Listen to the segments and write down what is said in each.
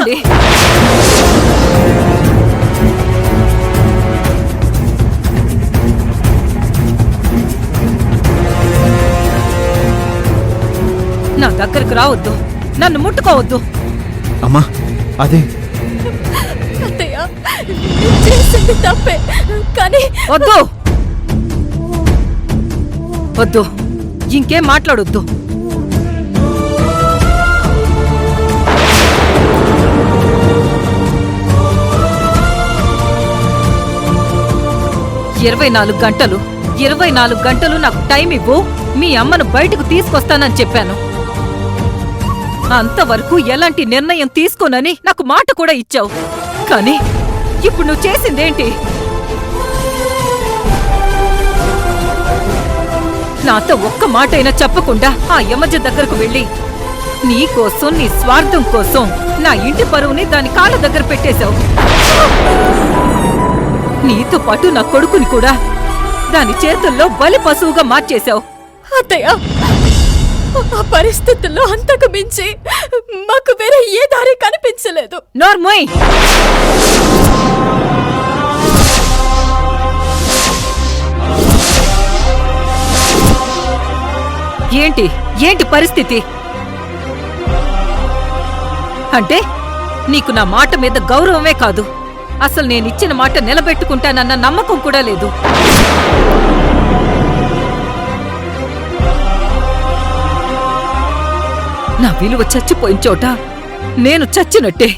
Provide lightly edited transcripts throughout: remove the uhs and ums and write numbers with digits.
ఆగండి. నా దగ్గరకు రావద్దు, నన్ను ముట్టుకోవద్దు. అమ్మా అదే అత్తయ్య చేసింది తప్పే, కానీ వద్దు వద్దు, ఇంకేం మాట్లాడొద్దు. ఇరవై 24 గంటలు నాకు టైం ఇవ్వు, మీ అమ్మను బయటకు తీసుకొస్తానని చెప్పాను. అంతవరకు ఎలాంటి నిర్ణయం తీసుకోనని నాకు మాట కూడా ఇచ్చావు. కానీ ఇప్పుడు నువ్వు చేసిందేంటి? నాతో ఒక్క మాటైనా చెప్పకుండా ఆ యమజ దగ్గరకు వెళ్ళి నీకోసం, నీ స్వార్థం కోసం నా ఇంటి పరువుని దాని కాళ్ళ దగ్గర పెట్టేశావు. నీతో పాటు నా కొడుకుని కూడా దాని చేతుల్లో బలి పశువుగా మార్చేశావు. అత్తయ్య ఆ పరిస్థితుల్లో అంతకు మించి మాకు వేరే ఏ దారి కనిపించలేదు. నోర్మోయ్, ఏంటి పరిస్థితి? అంటే నీకు నా మాట మీద గౌరవమే కాదు, అసలు నేనిచ్చిన మాట నిలబెట్టుకుంటానన్న నమ్మకం కూడా లేదు. నా విలువ చచ్చిపోయిన చోట నేను చచ్చినట్టే.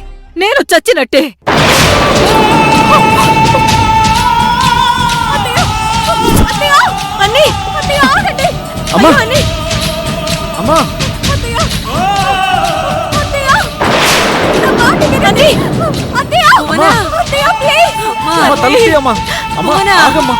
అమ్మా అమ్మా అత్తయ్య అమ్మా ఆగమ్మా.